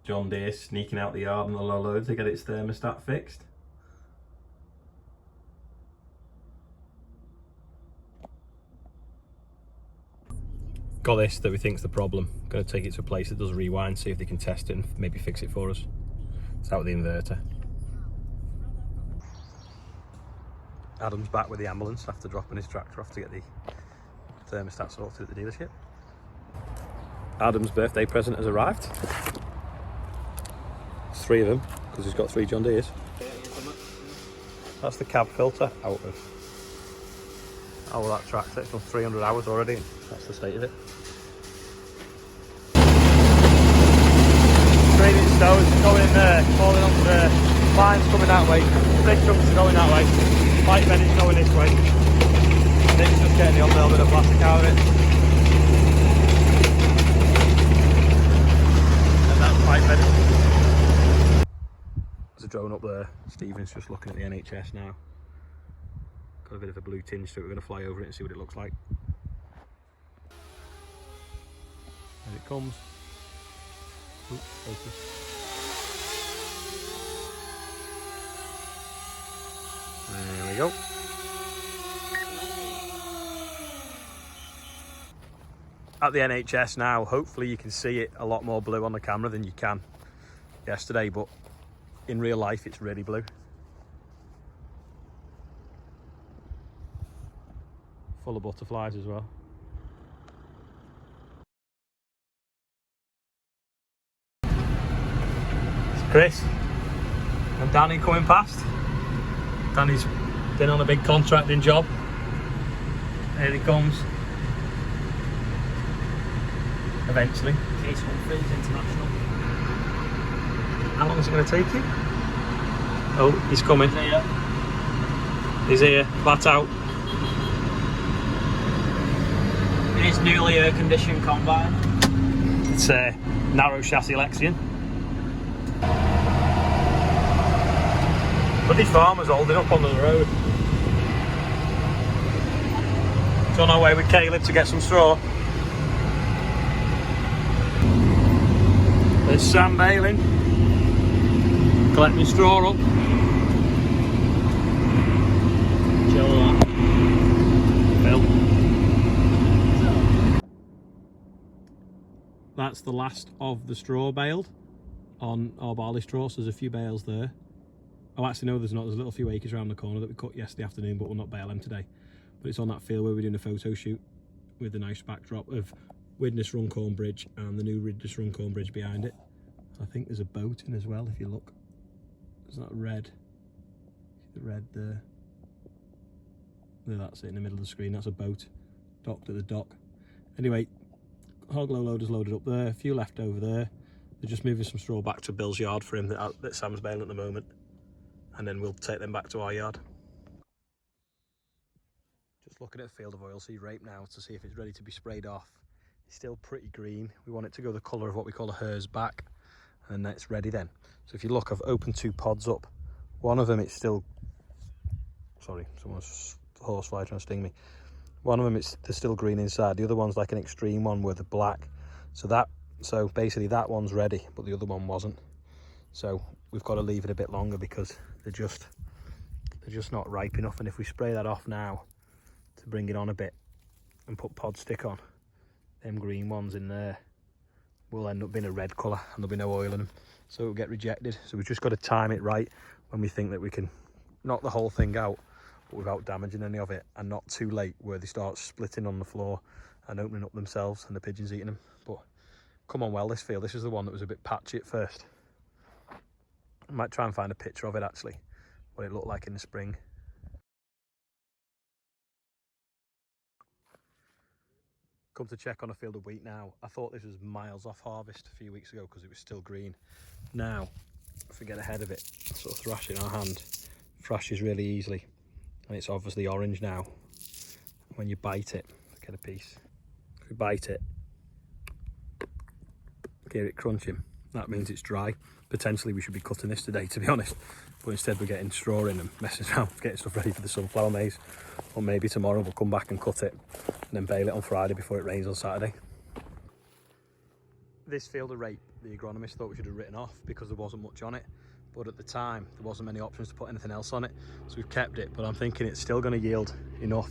John Deere sneaking out the yard on the low load to get its thermostat fixed. Got this that we think's the problem. Going to take it to a place that does rewind, see if they can test it and maybe fix it for us. It's out with the inverter. Adam's back with the ambulance after dropping his tractor off to get the thermostat sorted at the dealership. Adam's birthday present has arrived. There's 3 of them because he's got 3 John Deeres. That's the cab filter out of that tractor. It's done 300 hours already, and that's the state of it. Draining stones going there, falling off the lines coming that way, big trucks going that way, pipe bedding's going this way. Nick's just getting the odd little bit of plastic out of it. And that's pipe bedding. There's a drone up there. Stephen's just looking at the NHS now. Got a bit of a blue tinge to it. We're going to fly over it and see what it looks like. As it comes. Oops, focus. There we go. At the NHS now, hopefully you can see it a lot more blue on the camera than you can yesterday, but in real life it's really blue. Full of butterflies as well. It's Chris and Danny coming past. Danny's been on a big contracting job. Here he comes. Eventually. Case Humphreys International. How long is it going to take you? Oh, he's coming. He's here. He's here, flat out. In his newly air-conditioned combine. It's a narrow chassis Lexion. Bloody farmers holding up on the road. It's on our way with Caleb to get some straw. There's Sam baling, collecting straw up. Chill that. Bill. That's the last of the straw baled on our barley straw, so there's a few bales there. Oh, actually no, there's not. There's a little few acres around the corner that we cut yesterday afternoon, but we'll not bale them today. But it's on that field where we're doing a photo shoot with the nice backdrop of Widnes Runcorn Bridge and the new Widnes Runcorn Bridge behind it. I think there's a boat in as well if you look. There's that red, the red there. There, that's it in the middle of the screen. That's a boat docked at the dock. Anyway, hog low loader's loaded up there, a few left over there. They're just moving some straw back to Bill's yard for him that Sam's baling at the moment. And then we'll take them back to our yard. Just looking at a field of oilseed rape now to see if it's ready to be sprayed off. It's still pretty green. We want it to go the colour of what we call a hare's back, and it's ready then. So if you look, I've opened 2 pods up. One of them it's still, sorry, someone's horsefly trying to sting me. One of them they're still green inside. The other one's like an extreme one with a black. So basically that one's ready, but the other one wasn't. So we've got to leave it a bit longer because they're just not ripe enough. And if we spray that off now to bring it on a bit and put pod stick on, them green ones in there will end up being a red colour and there'll be no oil in them, so it'll get rejected. So we've just got to time it right when we think that we can knock the whole thing out, but without damaging any of it, and not too late where they start splitting on the floor and opening up themselves and the pigeons eating them. But come on, well, this field, this is the one that was a bit patchy at first. I might try and find a picture of it actually, what it looked like in the spring. Come to check on a field of wheat now. I thought this was miles off harvest a few weeks ago because it was still green. Now, if we get ahead of it, sort of thrash in our hand, thrashes really easily, and it's obviously orange now. When you bite it, get a piece. If we bite it, hear it crunching, that means it's dry. Potentially we should be cutting this today, to be honest, but instead we're getting straw in and messing around, getting stuff ready for the sunflower maize. Or maybe tomorrow we'll come back and cut it and then bale it on Friday before it rains on Saturday. This field of rape, the agronomist thought we should have written off because there wasn't much on it. But at the time, there wasn't many options to put anything else on it. So we've kept it, but I'm thinking it's still going to yield enough.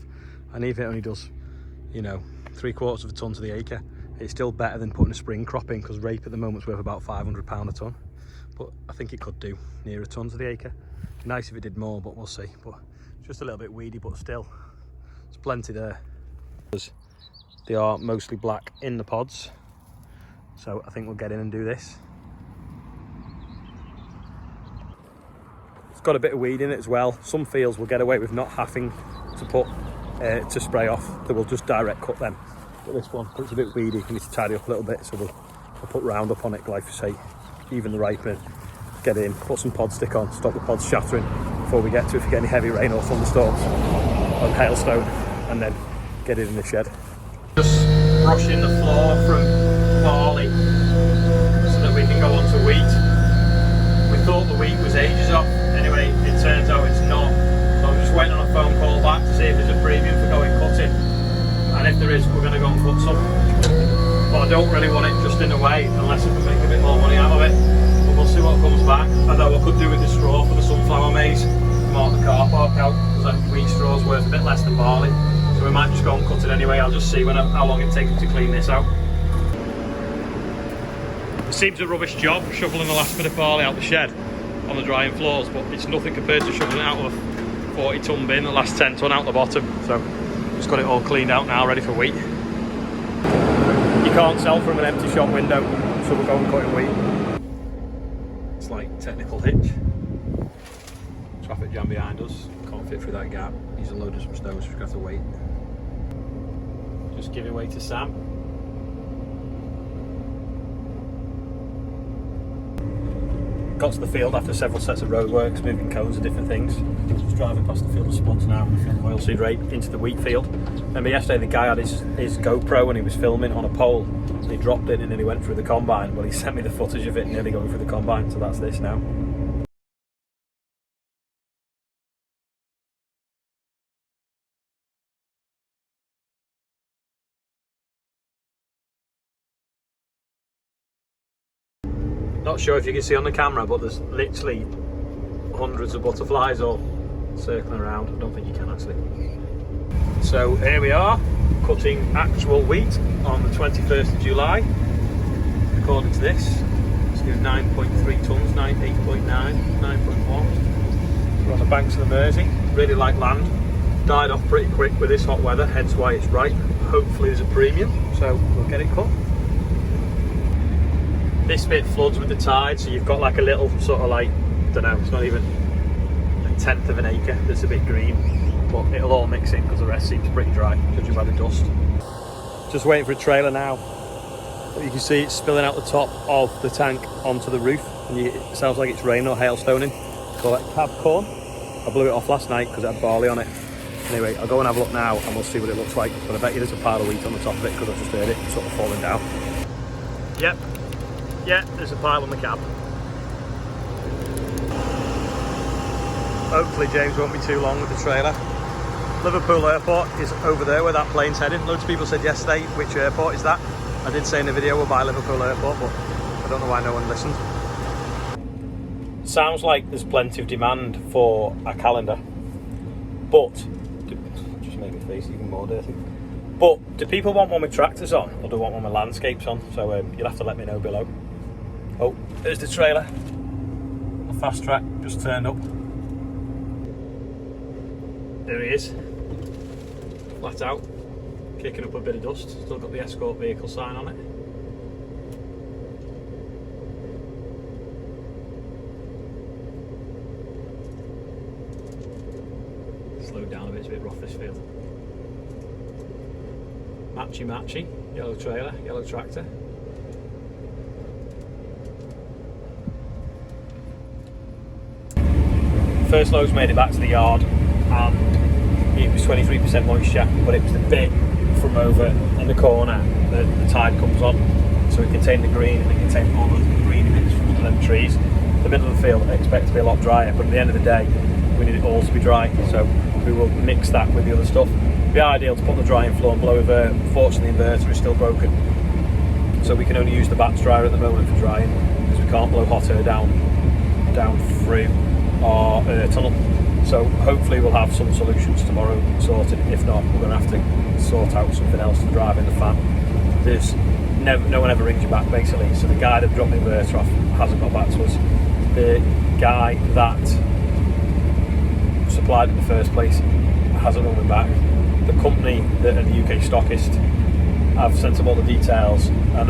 And even if it only does, you know, 3/4 of a tonne to the acre, it's still better than putting a spring crop in, because rape at the moment's worth about £500 a tonne. But I think it could do near a tonne to the acre. Nice if it did more, but we'll see. But just a little bit weedy, but still, there's plenty there. They are mostly black in the pods. So I think we'll get in and do this. It's got a bit of weed in it as well. Some fields will get away with not having to put to spray off. They will just direct cut them. But this one, it's a bit weedy. We need to tidy up a little bit, so we'll put Roundup on it, glyphosate, even the ripening. Get in, put some pod stick on, stop the pods shattering before we get to, if we get any heavy rain or thunderstorms or hailstone, and then get it in the shed. Just brushing the floor from barley so that we can go on to wheat. We thought the wheat was ages off. Anyway, it turns out it's not. So I'm just waiting on a phone call back to see if there's a premium for going cutting. And if there is, we're going to go and cut some. But I don't really want it just in a way, unless I can make a bit more money out of it. But we'll see what comes back. Although I could do with the straw for the sunflower maize, mark the car park out, because that wheat straw's worth a bit less than barley. So we might just go and cut it anyway. I'll just see how long it takes to clean this out. It seems a rubbish job shoveling the last bit of barley out the shed on the drying floors, but it's nothing compared to shoveling it out of a 40-tonne bin, the last 10 tonne out the bottom. So just got it all cleaned out now, ready for wheat. You can't sell from an empty shop window, so we'll go and cut in wheat. It's like technical hitch. Traffic jam behind us, can't fit through that gap. He's unloading some stones, so we're going to have to wait. Just give it way to Sam. Got to the field after several sets of roadworks, moving cones and different things. Just driving past the field of spuds now, the field of oilseed rape, into the wheat field. Remember yesterday the guy had his GoPro and he was filming on a pole, and he dropped it and then he went through the combine. Well, he sent me the footage of it nearly going through the combine, so that's this now. Not sure if you can see on the camera, but there's literally hundreds of butterflies all circling around. I don't think you can actually. So here we are, cutting actual wheat on the 21st of July. According to this, it's doing 9.3 tonnes, 8.9, 9.1. We're on the banks of the Mersey, really like land. Died off pretty quick with this hot weather, hence why it's ripe. Hopefully there's a premium, so we'll get it cut. This bit floods with the tide, so you've got like a little sort of like, I don't know, it's not even a 1/10 of an acre that's a bit green, but it'll all mix in because the rest seems pretty dry, judging by the dust. Just waiting for a trailer now. But you can see it's spilling out the top of the tank onto the roof, and it sounds like it's raining or hailstoning. Call that cab corn. I blew it off last night because it had barley on it. Anyway, I'll go and have a look now and we'll see what it looks like. But I bet you there's a pile of wheat on the top of it because I've just heard it sort of falling down. Yep. Yeah, there's a pile on the cab. Hopefully James won't be too long with the trailer. Liverpool Airport is over there where that plane's heading. Loads of people said yesterday, which airport is that? I did say in the video we're by Liverpool Airport, but I don't know why no one listened. Sounds like there's plenty of demand for a calendar, but, just make my face even more dirty. But do people want one with tractors on, or do they want one with landscapes on? So you'll have to let me know below. Oh, there's the trailer. The fast track just turned up. There he is. Flat out. Kicking up a bit of dust. Still got the escort vehicle sign on it. Slowed down a bit, it's a bit rough this field. Matchy, yellow trailer, yellow tractor. First load's made it back to the yard and it was 23% moisture, but it was the bit from over in the corner that the tide comes on. So it contained the green and it contained all the green bits from them trees. The middle of the field I expect to be a lot drier, but at the end of the day we need it all to be dry, so we will mix that with the other stuff. It'd be ideal to put the drying floor and blow over. Unfortunately the inverter is still broken, so we can only use the batch dryer at the moment for drying because we can't blow hot air down through our tunnel. So hopefully we'll have some solutions tomorrow sorted. If not, we're going to have to sort out something else to drive in the fan. There's no one ever rings you back basically, so the guy that dropped the inverter off hasn't got back to us. The guy that supplied in the first place hasn't rung me back. The company that are the UK stockist, I've sent them all the details, and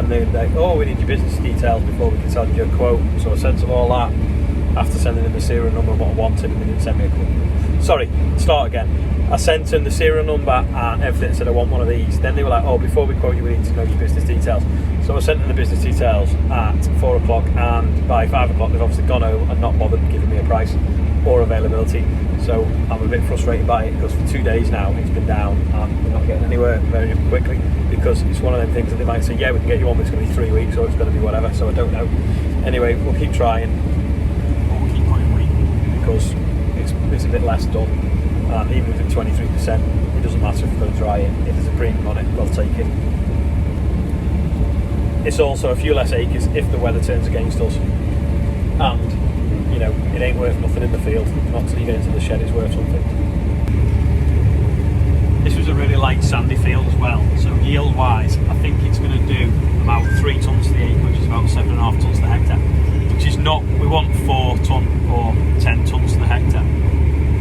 they're like, oh, we need your business details before we can send you a quote. So I sent them all that after sending them the serial number and what I wanted, and they didn't send me a quote. Sorry, start again. I sent them the serial number and everything, said I want one of these. Then they were like, oh, before we quote you, we need to know your business details. So I sent them the business details at 4 o'clock, and by 5 o'clock they've obviously gone home and not bothered giving me a price or availability. So I'm a bit frustrated by it because for 2 days now it's been down and we're not getting anywhere very quickly, because it's one of them things that they might say, yeah, we can get you on, but it's going to be 3 weeks or it's going to be whatever. So I don't know. Anyway, we'll keep trying, or we'll keep putting wheat because it's a bit less done. And even with it 23%, it doesn't matter if we're going to dry it. If there's a premium on it, we'll take it. It's also a few less acres if the weather turns against us, and you know, it ain't worth nothing in the field. Not until you get into the shed it's worth something. This was a really light sandy field as well, so yield wise I think it's going to do about 3 tonnes to the acre, which is about 7.5 tonnes to the hectare, which is not, we want 4 tonne or 10 tonnes to the hectare,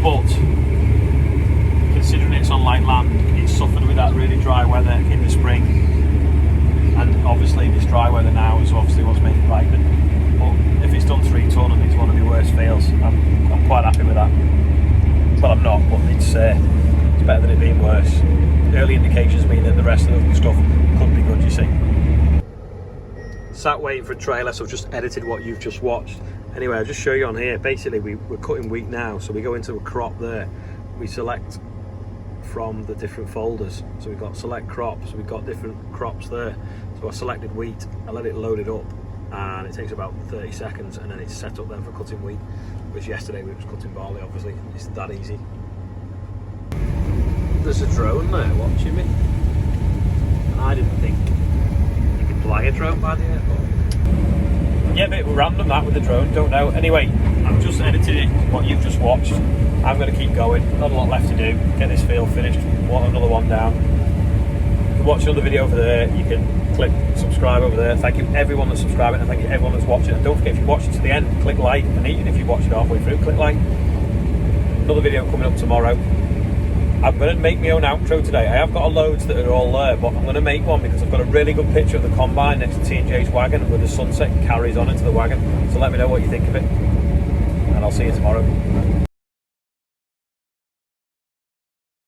but considering it's on light land, it's suffered with that really dry weather in the spring, and obviously this dry weather now is obviously what's making it ripen. But if it's done 3 tonne and it's one of the worst fields, I'm quite happy with that. Well, I'm not, but it's better than it being worse. Early indications mean that the rest of the stuff could be good, you see. Sat waiting for a trailer, so I've just edited what you've just watched. Anyway, I'll just show you on here. Basically, we're cutting wheat now, so we go into a crop there. We select from the different folders. So we've got select crops, we've got different crops there. So I selected wheat, I let it load it up, and it takes about 30 seconds, and then it's set up then for cutting wheat, which yesterday we was cutting barley, obviously. It's that easy. There's a drone there watching me, and I didn't think you could fly a drone by the airport. Yeah, a bit random that with the drone, don't know. Anyway, I've just edited it, what you've just watched. I'm going to keep going, not a lot left to do, get this field finished, want another one down. You can watch another video over there, you can click subscribe over there. Thank you everyone that's subscribing, and thank you everyone that's watching. And don't forget, if you watch it to the end, click like, and even if you watch it halfway through, click like. Another video coming up tomorrow. I'm going to make my own outro today. I have got a loads that are all there, but I'm going to make one because I've got a really good picture of the combine next to T&J's wagon where the sunset carries on into the wagon. So let me know what you think of it, and I'll see you tomorrow.